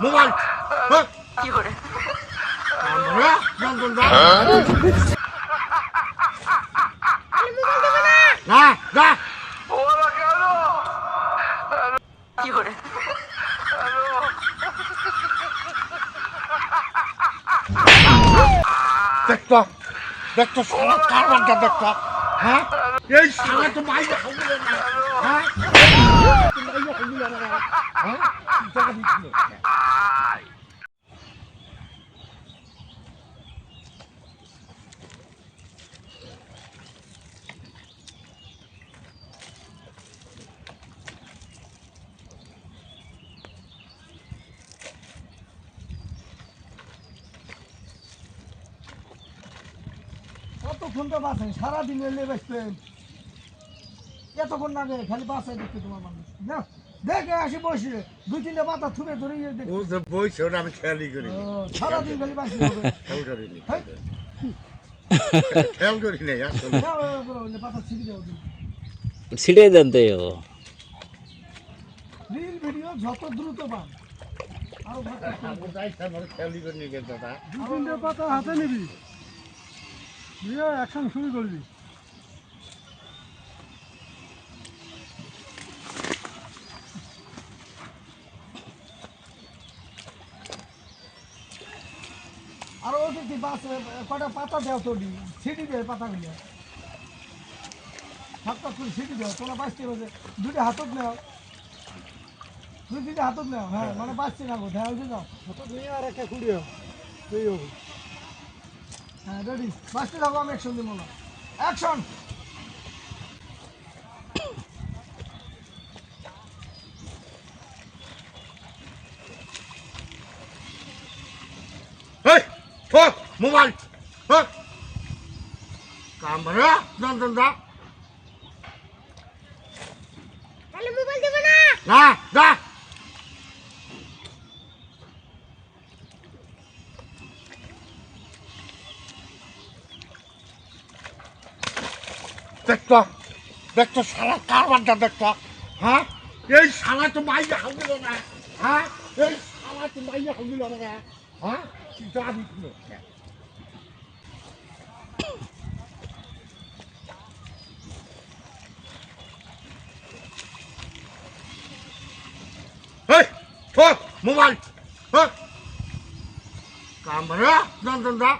mobile না যা দেখতো দেখতো সারা কারবারটা দেখতো হ্যাঁ এই সারা তো বাইরে হইল না হ্যাঁ বাইরে হইল না হ্যাঁ টাকা দিছিল কতক্ষণ তো বাসেন সারাদিন এলে বাঁচবেন এতক্ষণ লাগে খালি বাসায় দেখতে তোমার মানুষ না দেখে আসি বসে দুই তিনটা পাতা থুবে ধরে বইছে আমি খেয়ালই করি সারাদিন খালি বাসি খেয়াল করিনি খেয়াল করি নাই আসলে পাতা ছিঁড়ে দেওয়া ছিঁড়ে দেন তো রিল ভিডিও যত দ্রুত বান আরো খেয়ালই করিনি দাদা দুই তিনটা পাতা হাতে নিবি নিয়ে অ্যাকশন শুরু করবি আর ও যদি বাস কটা পাতা দেও তো সিটি দেয় পাতাগুলো সাতটা করে সিটি দেও তোমরা বাঁচতে হবে দুটো হাতত নেও দুই তিনটে হাতত নেও হ্যাঁ মানে বাঁচছে না কোথায় ওই যাও হাতত নিয়ে আর একটা খুঁড়িও এই হবে হ্যাঁ রেডি বাঁচতে থাকো আমি অ্যাকশন দিব না অ্যাকশন এই থাক মোবাইল থাক কামরা দন দন দা তাহলে মোবাইল দেব না না যা দেখতো দেখতো সারা কারবারটা দেখতো হ্যাঁ এই সারা তো বাইরে হইল না হ্যাঁ এই সারা তো বাইরে হইল না হ্যাঁ যা দিছিল এই থাক মোবাইল থাক কামরা দন দন দা